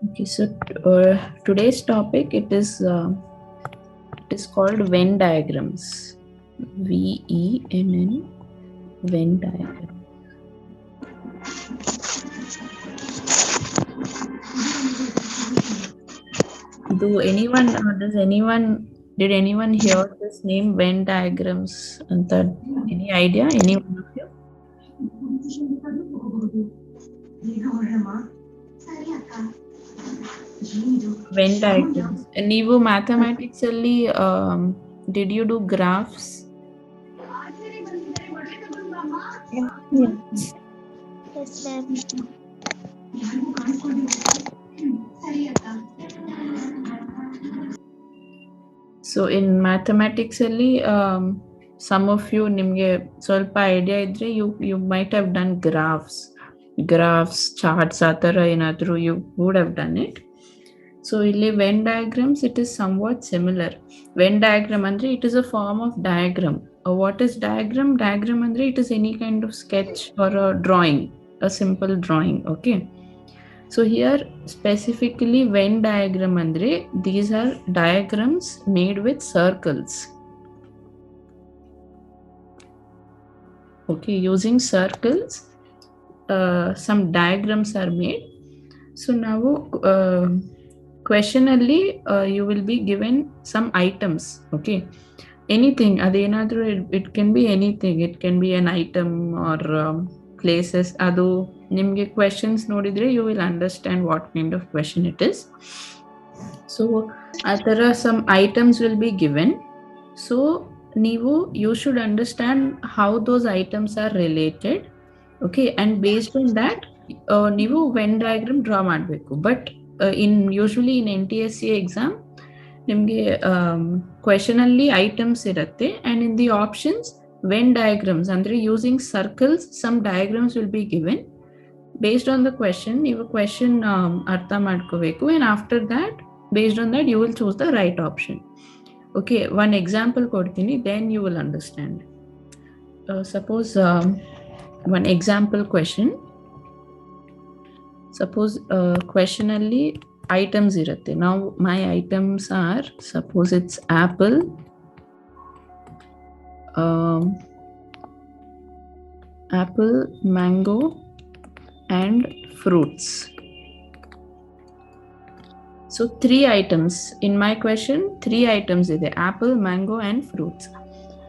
Okay, so today's topic it is called Venn diagrams. VENN Venn diagram. Did anyone hear this name Venn diagrams? And any idea? Any one of you? Venn diagrams. ನೀವು mathematics ಅಲ್ಲಿ did you do graphs? Yes, ma'am. So in mathematics ಅಲ್ಲಿ some of you ನಿಮಗೆ ಸ್ವಲ್ಪ idea ಇದ್ರೆ you might have done graphs charts ಆ ಥರ ಏನಾದರೂ you would have done it. So ಇಲ್ಲಿ Venn diagrams it is somewhat similar. Venn diagram ಅಂದ್ರೆ it is a form of diagram. What is diagram? Diagram andre it is any kind of sketch or a drawing, a simple drawing. Okay, so here specifically Venn diagram andre these are diagrams made with circles. Okay, using circles some diagrams are made. So now question alli you will be given some items. Okay, anything adenadru it can be anything, it can be an item or places. Adu nimge questions nodidre you will understand what kind of question it is. So athara some items will be given. So you should understand how those items are related. Okay, and based on that ನೀವು Venn diagram draw ಮಾಡಬೇಕು. But usually in NTSC exam ನಿಮಗೆ question ಅಲ್ಲಿ items ಇರುತ್ತೆ and in the options Venn diagrams ಅಂದ್ರೆ using circles some diagrams will be given. Based on the question ನೀವು question ಅರ್ಥ ಮಾಡ್ಕೋಬೇಕು and after that based on that you will choose the right option. Okay, one example ಕೊಡ್ತೀನಿ then you will understand. Suppose one example question. Suppose question ಅಲ್ಲಿ items ಇರುತ್ತೆ. Now my items are, suppose it's apple, mango and fruits. So 3 items in my question, 3 items ಇದೆ, apple, mango and fruits.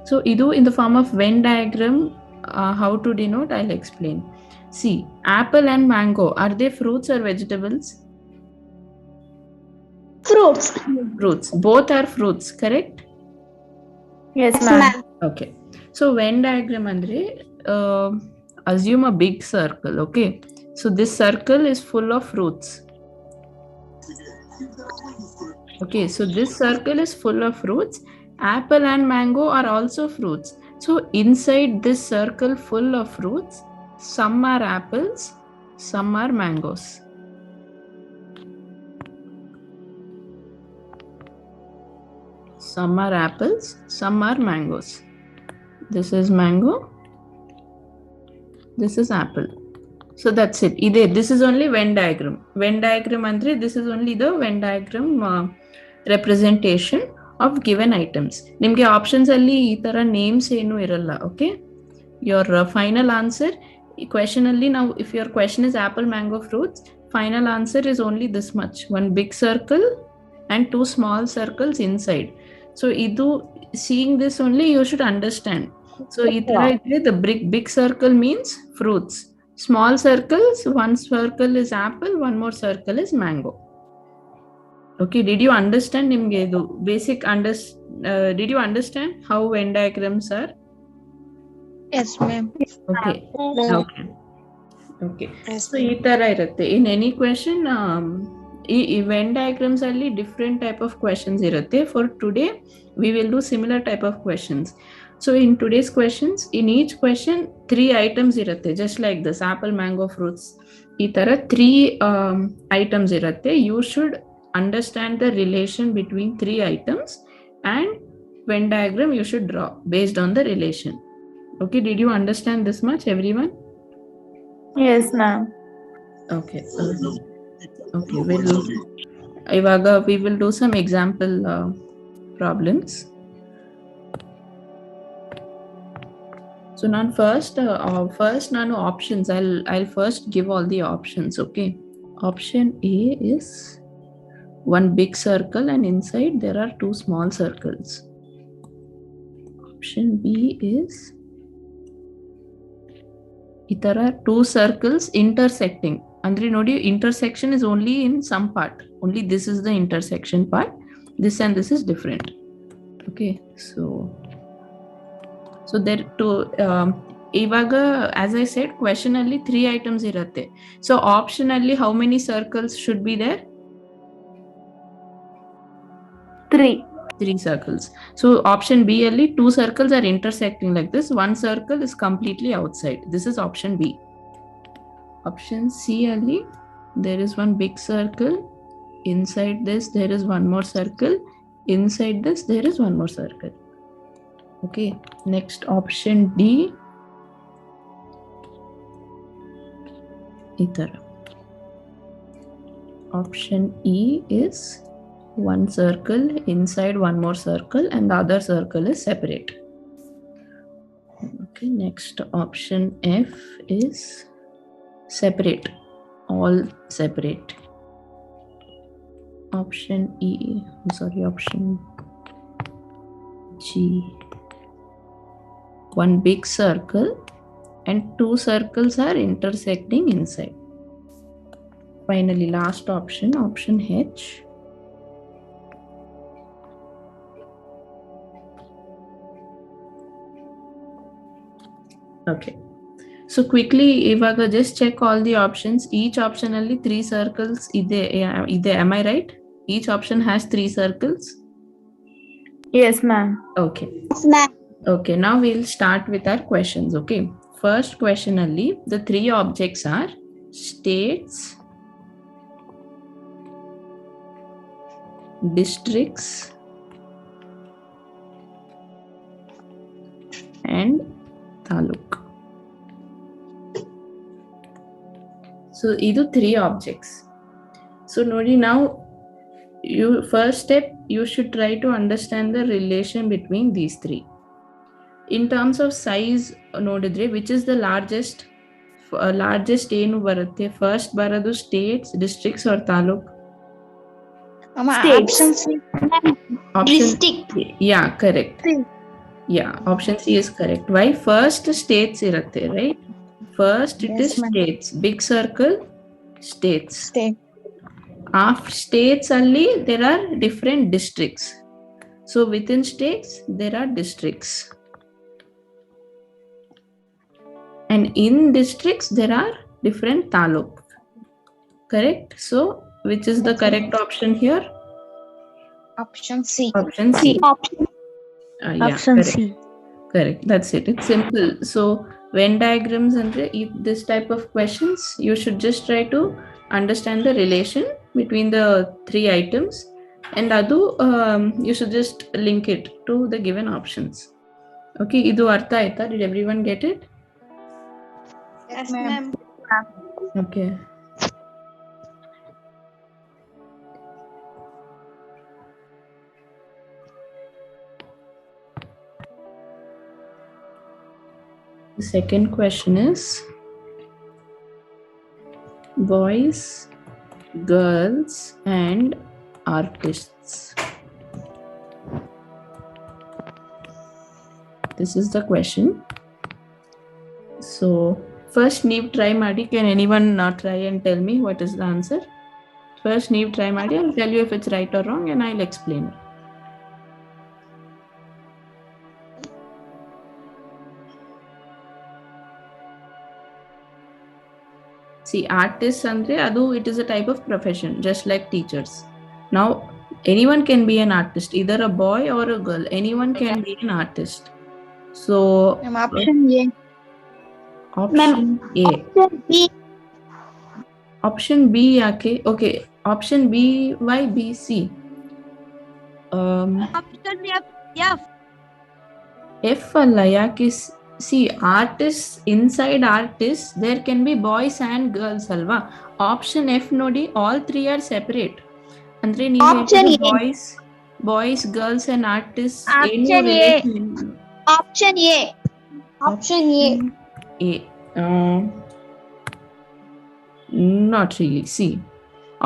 So idu in the form of Venn diagram how to denote I'll explain. See, apple and mango, are they fruits or vegetables? Fruits. Both are fruits, correct? Yes, ma'am. Okay. So Venn diagram andre assume a big circle. Okay. So this circle is full of fruits. Okay. So this circle is full of fruits. Apple and mango are also fruits. So inside this circle full of fruits, some are apples, some are mangoes. Some are apples, some are mangoes. This is mango, this is apple. So that's it. This is only Venn diagram. Venn diagram andre this is only the Venn diagram representation of given items. Nimge options alli ee tara names enu iralla. Okay, your final answer question alli, now if your question is apple, mango, fruits, final answer is only this much, one big circle and 2 small circles inside. So seeing this only you should understand. So the big circle means fruits, small circles, one circle is apple, one more circle is mango. Okay, did you understand nimge idu basic did you understand how Venn diagrams are? Yes, ma'am. Okay. Okay. Yes, so ee tara irutte in any question ಈ Venn diagrams ಅಲ್ಲಿ different type of questions ಇರುತ್ತೆ. For today we will do similar type of questions. So in today's questions, in each question 3 items ಇರುತ್ತೆ, just like this apple, mango, fruits. ಈ ತರ 3 items ಇರುತ್ತೆ. You should understand the relation between 3 items and Venn diagram you should draw based on the relation. Okay, did you understand this much, everyone? Yes, ma'am. Okay. Okay, ivaga we will do some example problems. So now first nanu options, I'll first give all the options. Okay, option A is one big circle and inside there are two small circles. Option B is there are two circles intersecting. Andre nodi, intersection is only in some part, only this is the intersection part, this and this is different. Okay, so there to ivaga as I said question alli 3 items irutte. So option alli how many circles should be there? 3 circles. So option B alli 2 circles are intersecting like this, one circle is completely outside, this is option B. Option C alli there is one big circle, inside this there is one more circle, inside this there is one more circle. Okay, next option D itara. Option E is one circle, inside one more circle, and the other circle is separate. Okay, next option F is separate, all separate. Option E, option G, one big circle and two circles are intersecting inside. Finally, last option, option H. Okay, so quickly ivaga just check all the options. Each option only 3 circles ide, am I right? Each option has 3 circles. Yes, ma'am. Okay. Yes, ma'am. Okay, now we'll start with our questions. Okay, first question only, the 3 objects are states, districts, and taluk. So these are 3 objects. So nodi, now you first step you should try to understand the relation between these 3. In terms of size nodidre, which is the largest ಏನು ಬರುತ್ತೆ? First ಬರೋದು states, districts or taluk? Option C. District. Yeah, correct. Yeah, option C is correct. Why? First states irutte, right? First it is states, big circle, states. After states only there are different districts. So within states there are districts, and in districts there are different taluk. Correct? So which is the correct option here? Option C. Option C. Yeah, Option correct. C. Correct. That's it. It's simple. So Venn diagrams and this type of questions, you should just try to understand the relation between the 3 items, and adu you should just link it to the given options. Okay, idu artha aita? Did everyone get it? Yes, ma'am. Okay. The second question is boys, girls, and artists. This is the question. So first Neve try Madi. Can anyone try and tell me what is the answer? First Neve try Madi. I'll tell you if it's right or wrong and I'll explain it. See, artists andre adu, it is a type of profession just like teachers. Now anyone can be an artist, either a boy or a girl, anyone can be an artist. So Option A. option A. Option B. Option B yake? Okay, option B. Why B? C? Option F. F alla yake? see, artists, inside artists there can be boys and girls alva. Option F nodi, all three are separate. Andre ನೀವು Option A. boys girls and artists ಏನು Option A. relation? Option A. Option A. A. Not really. See,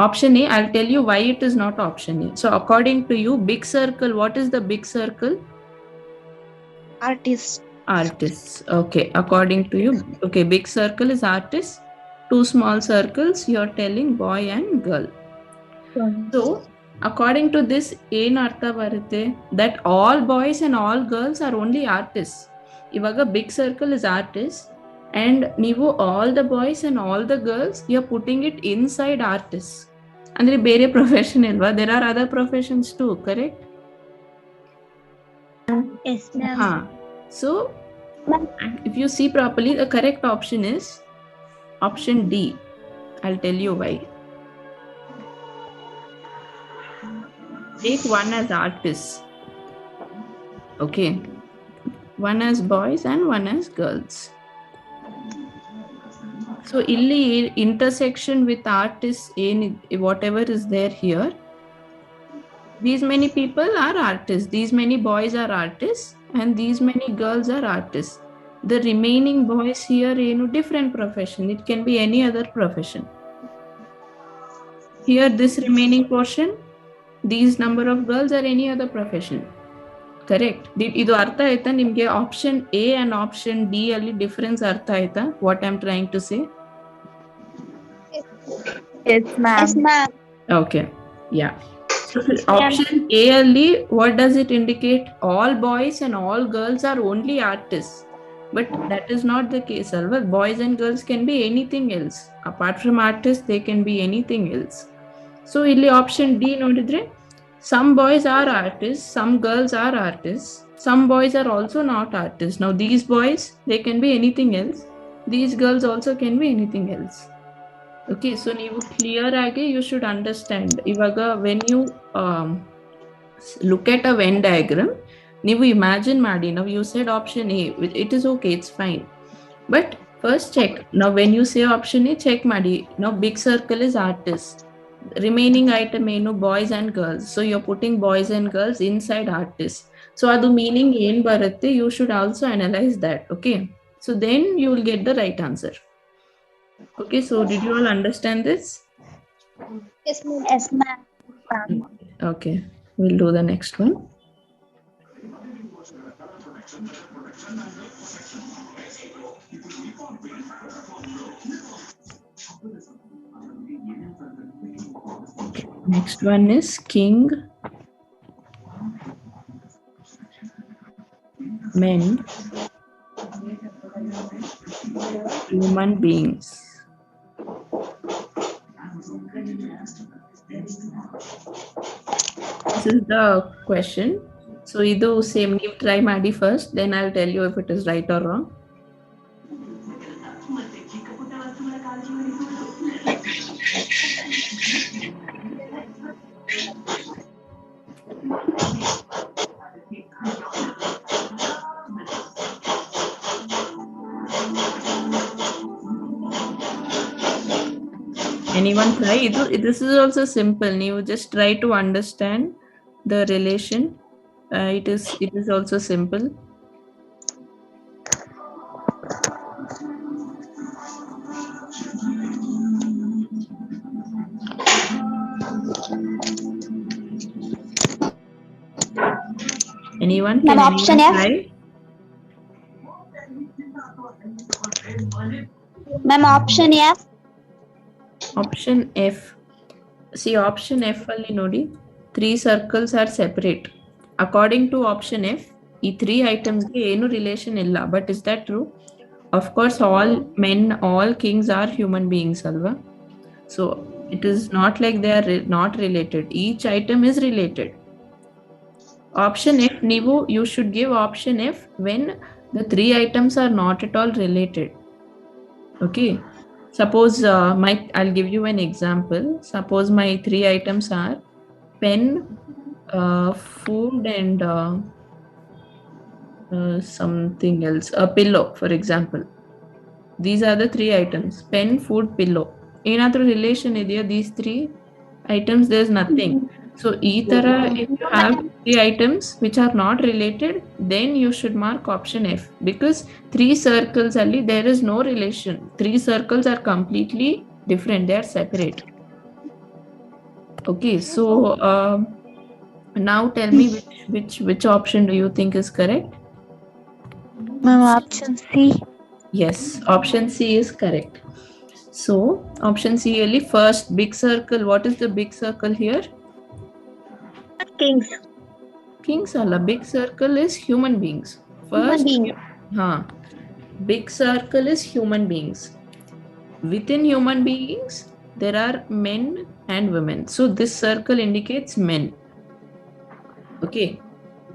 option A, I'll tell you why it is not option A. So according to you, big circle, what is the big circle? Artist. Artists. Okay, according to you, okay, big circle is artists. Two small circles, you're telling boy and girl. So according to this, ಏನ್ ಅರ್ಥ ಬರುತ್ತೆ? That all boys and all girls are only artists. ಇವಾಗ big circle is artists and ನೀವು all the boys and all the girls, you're putting it inside artists. ಅಂದ್ರೆ ಬೇರೆ profession ಇಲ್ವಾ? There are other professions too, correct? Yes, ma'am. Ha. So if you see properly, the correct option is option D. I'll tell you why. Take one as artists. Okay. One as boys and one as girls. So illi intersection with artists, whatever is there here, these many people are artists, these many boys are artists, and these many girls are artists. The remaining boys here different profession. It can be any other profession. Here this remaining portion, these number of girls are any other profession. Correct? ಇದು ಅರ್ಥ ಆಯ್ತಾ ನಿಮ್ಗೆ? Option A and option D ಅಲ್ಲಿ difference ಅರ್ಥ ಆಯ್ತಾ? What I am trying to say? Yes, ma'am. Yes, ma'am. Okay. Yeah. So option A ಅಲ್ಲಿ what does it indicate? All boys and all girls are only artists. But that is not the case alva. Boys and girls can be anything else. Apart from artists, they can be anything else. So ಇಲ್ಲಿ option D ನೋಡಿದ್ರೆ, some boys are artists, some girls are artists, some boys are also not artists. Now these boys, they can be anything else. These girls also can be anything else. Okay, so ನೀವು clear ಆಗಿ you should understand. ಇವಾಗ when you look at a Venn diagram, ನೀವು imagine ಮಾಡಿ. Now you said option A, it is okay, it's fine. But first check. Now when you say option A, check ಮಾಡಿ. Now big circle is artists. Remaining item ಏನು? Boys and girls. So you're putting boys and girls inside artists. So ಅದು meaning ಏನ್ ಬರುತ್ತೆ? You should also analyze that. Okay. So then you will get the right answer. Okay, so did you all understand this? Yes, ma'am. Yes, ma'am. Okay, we'll do the next one. Next one is king, men, human beings. This is the question. So idu same, you try ಮಾಡಿ first, then I'll tell you if it is right or wrong. Anyone try? This is also simple. You just try to understand the relation. It is also simple. Anyone? Can option anyone F. try? Ma'am, option F. Option F. See, option F ಅಲ್ಲಿ ನೋಡಿ, 3 circles are separate. According to option F, ಈ 3 items ಗೆ ಏನು relation ಇಲ್ಲ. But is that true? Of course, all men, all kings are human beings ಅಲ್ವಾ? So it is not like they are not related. Each item is related. Option F, you should give option F when the 3 items are not at all related. Okay. Suppose I'll give you an example. Suppose my 3 items are pen, food, and something else. A pillow, for example. These are the 3 items: pen, food, pillow. ಏನಾದ್ರೂ relation ಇದೆಯಾ these 3 items? There's nothing. So ಈ ತರ if you have 3 items which are not related, then you should mark option F, because 3 circles ಅಲ್ಲಿ there is no relation. 3 circles are completely different, they are separate. Okay, so now tell me which option do you think is correct? Ma'am, option C. Yes, option C is correct. So option C only, first big circle. What is the big circle here? Kings. Kings alla. Big circle is human beings. First, being. big circle is human beings. Within human beings, there are men and women. So this circle indicates men. Okay.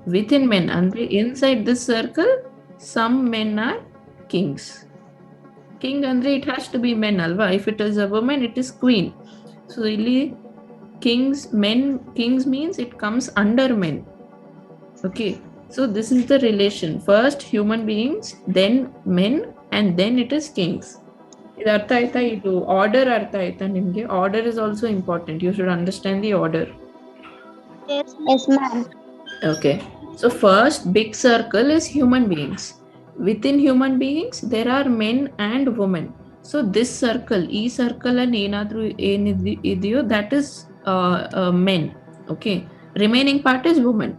Within men, and inside this circle, some men are kings. King andre it has to be men alva. If it is a woman, it is queen. So really kings means it comes under men. Okay, so this is the relation. First human beings, then men, and then it is kings. Idu artha aita? Idu order artha aita nimge? Order is also important. You should understand the order. Yes, ma'am. Okay, so first big circle is human beings. Within human beings, there are men and women. So this circle, E circle and enadru idiyo, that is men. Okay, remaining part is women.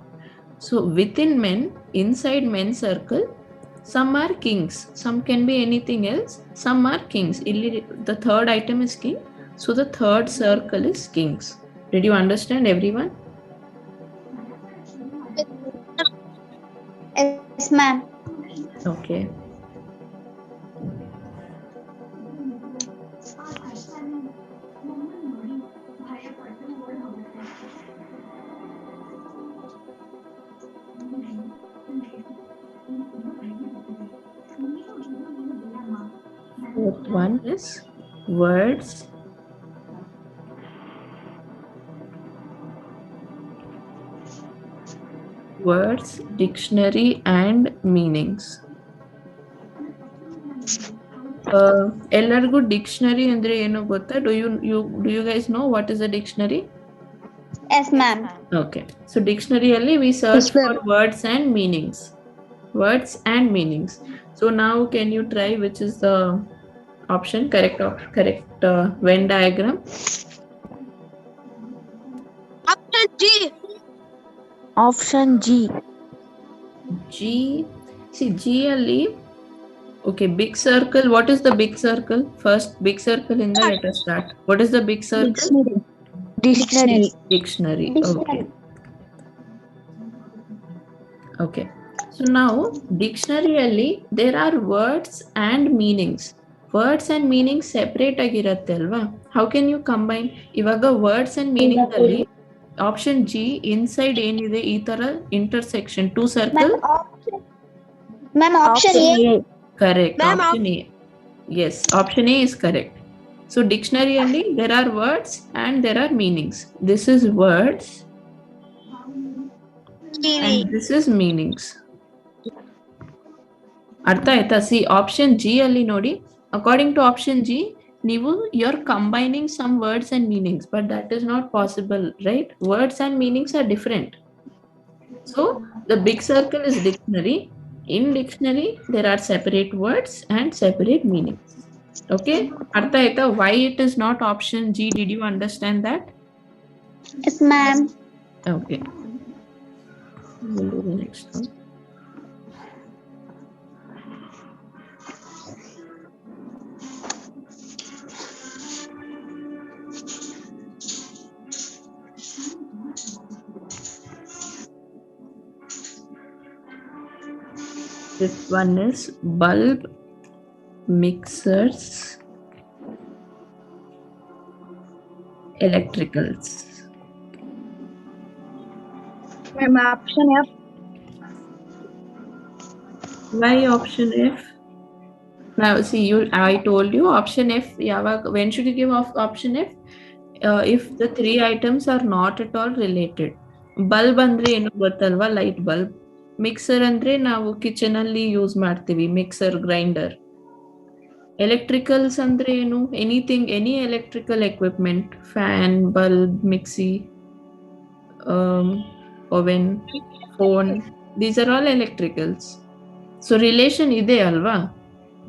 So within men, inside men circle, some are kings, some can be anything else, some are kings. The third item is king, so the third circle is kings. Did you understand, everyone? Yes, ma'am. Okay. Fourth one is words, dictionary and meanings. ಎಲ್ಲರಿಗೂ dictionary ಅಂದ್ರೆ ಏನು ಗೊತ್ತಾ? Do you guys know what is a dictionary? Yes, ma'am. Okay, so dictionary alli we search for words and meanings. So now can you try which is the option correct Venn diagram? Option G. Option G. See G alli. Okay, big circle. What is the big circle? First, big circle in the, let us start. What is the big circle? Dictionary. Okay. So now, dictionary alli there are words and meanings. Words and meanings separate ಆಗಿರತ್ತೆ ಅಲ್ವಾ? How can you combine? ಇವಾಗ words and meanings ಅಲ್ಲಿ option G inside ಏನಿದೆ ಈ ತರ intersection, two circle. Ma'am, option A. Correct. Option A. Yes, option A is correct. So dictionary only there are words and there are meanings. This is words and this is meanings. Artha aita? See option G alli nodi. According to option G, you're combining some words and meanings, but that is not possible, right? Words and meanings are different. So the big circle is dictionary. In dictionary, there are separate words and separate meanings. Okay, Artha aita? Why it is not option G? Did you understand that? Yes, ma'am. Okay, we'll do the next one. This one is bulb, mixers, electricals. Ma'am, option F. Why option F? Now see, I told you option F. When should you give option F? If the 3 items are not at all related. Bulb andre enu gottalva? Light bulb. Mixer ಅಂದ್ರೆ ನಾವು kitchen ಅಲ್ಲಿ use ಮಾಡ್ತೀವಿ, mixer, grinder. Electricals ಅಂದ್ರೆ ಏನು? Anything, any electrical equipment, fan, bulb, mixie, oven, phone, these are all electricals. So relation ಇದೆ ಅಲ್ವಾ?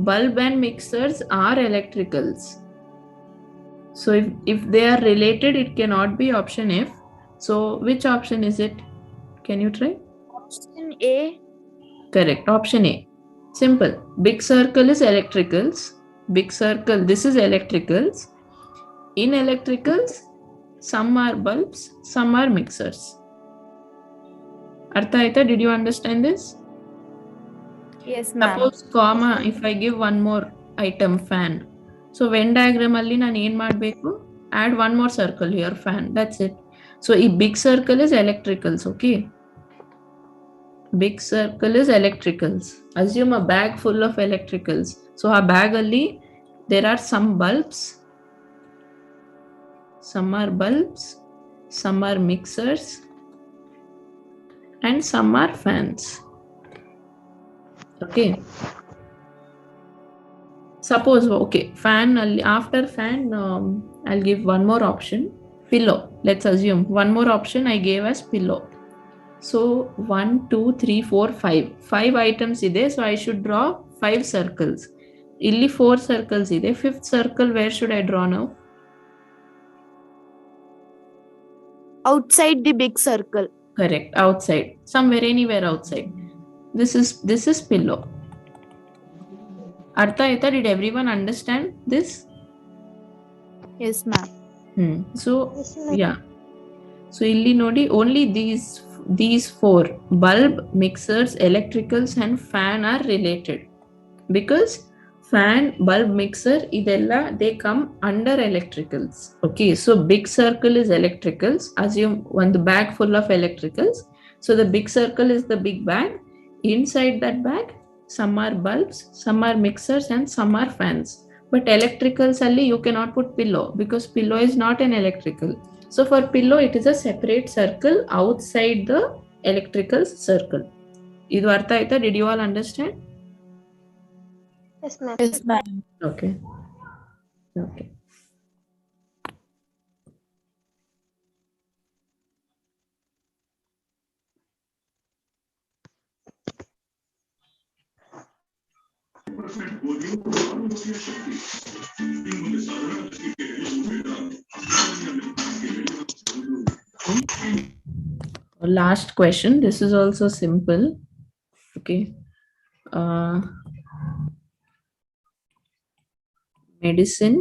Bulb and mixers are electricals. So if they are related, it cannot be option F. So which option is it? Can you try? Option A. Correct. Option A. Simple. Big circle is electricals. Big circle, this is electricals. In electricals, some are bulbs, some are mixers. Artha aita, did you understand this? Yes, ma'am. Suppose comma, if I give one more item, fan. So Venn diagram alli ನಾನು ಏನ್ ಮಾಡಬೇಕು? Add one more circle here, fan. That's it. So ಈ big circle is electricals, okay? Big circle is electricals. Assume a bag full of electricals. So ಆ bag ಅಲ್ಲಿ there are some bulbs, some are mixers, and some are fans. Okay. Suppose, okay, fan, after fan, I'll give one more option, pillow. Let's assume one more option I gave as pillow. So 1, 2, 3, 4, 5. 5 items ide, so I should draw 5 circles. Illi 4 circles ide. 5th circle, where should I draw now? Outside the big circle. Correct, outside. Somewhere, anywhere outside. This is pillow. Artha aita, did everyone understand this? Yes, ma'am. So yeah, so illi nodi, only these 4, bulb, mixers, electricals and fan are related, because fan, bulb, mixer idella they come under electricals. Okay, so big circle is electricals. Assume one bag full of electricals. So the big circle is the big bag. Inside that bag, some are bulbs, some are mixers, and some are fans. But electricals alli you cannot put pillow, because pillow is not an electrical. So for pillow, it is a separate circle outside the electrical circle. Idu artha aita? Did you all understand? Yes, ma'am. Yes, ma'am. Okay. Last question. This is also simple. Okay. Medicine,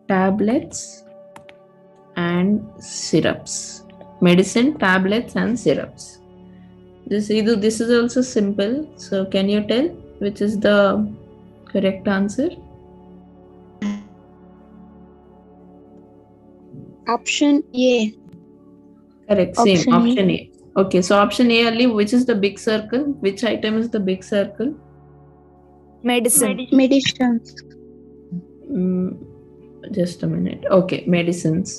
tablets, and syrups. Medicine, tablets, and syrups. This is also simple. So can you tell which is the correct answer? Option A. Correct. Same. Option A. Okay, so option A only. Which is the big circle? Which item is the big circle? Medicine. Medicines. Just a minute. Okay, medicines.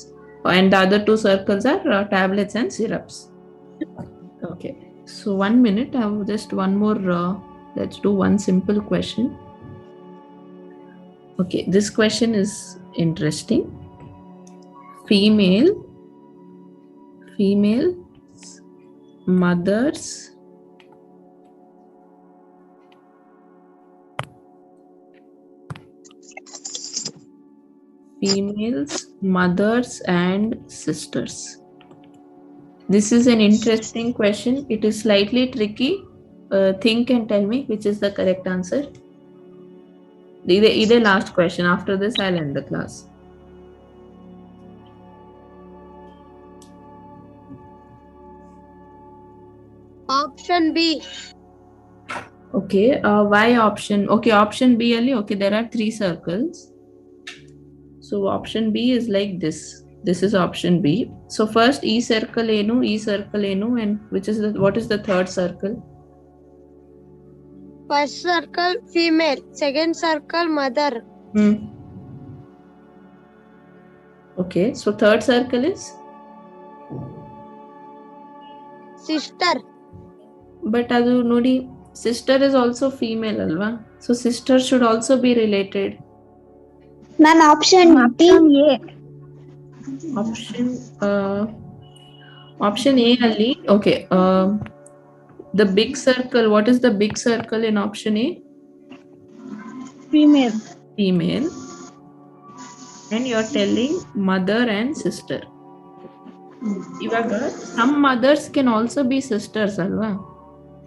And the other 2 circles are tablets and syrups. Okay, so 1 minute. I have just one more. Let's do one simple question. Okay, this question is interesting. Female mothers and sisters. This is an interesting question. It is slightly tricky. Think and tell me which is the correct answer. Either last question. After this, I'll end the class. Option B. Okay, why option? Okay, option B only. Okay, there are 3 circles. So option B is like this. This is option B. So first E circle enu, and what is the third circle? First circle female, second circle mother. Okay, so third circle is sister. But adu nodi, sister is also female alva. So sister should also be related. Ma'am, option D. Option A ಅಲ್ಲಿ okay. The big circle. What is the big circle in option A? Female. Female. And you're telling mother and sister. Ivaga some mothers can also be sisters alva.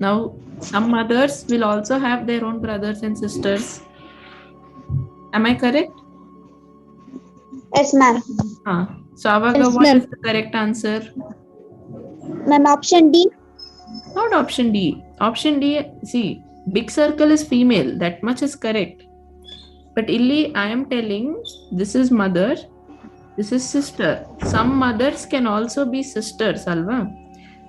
Now some mothers will also have their own brothers and sisters. Am I correct? Yes, ma'am. So avaga Yes, what ma'am. is the correct answer? Ma'am, option D. Not option D. Option D, see, big circle is female. That much is correct. But illi I am telling this is mother, this is sister. Some mothers can also be sisters, alva.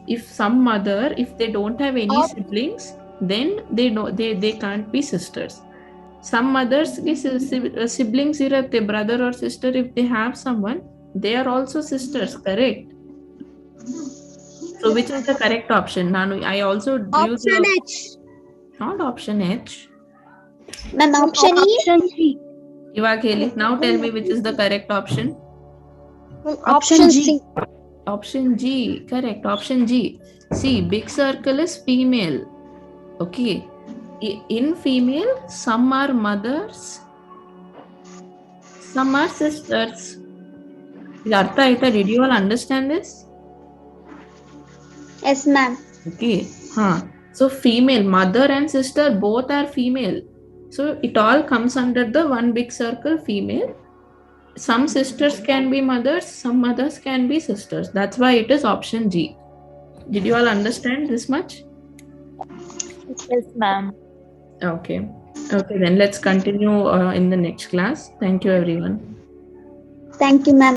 If some mother, if they don't have any siblings, then they can't be sisters. Some mothers siblings iratte, brother or sister, if they have someone, they are also sisters, correct? So which is the correct option? I also use Option H. not option H. Ma'am, option E. Iವಾಗ ಹೇಳಿ. Now tell me which is the correct option. Option C. Option G, correct. Option G. See, big circle is female. Okay. In female, some are mothers, some are sisters. Artha aita, did you all understand this? Yes, ma'am. Okay. So female, mother and sister both are female. So it all comes under the one big circle, female. Some sisters can be mothers, some mothers can be sisters. That's why it is option G. Did you all understand this much? Yes, ma'am. Okay. Okay, then let's continue in the next class. Thank you, everyone. Thank you, ma'am.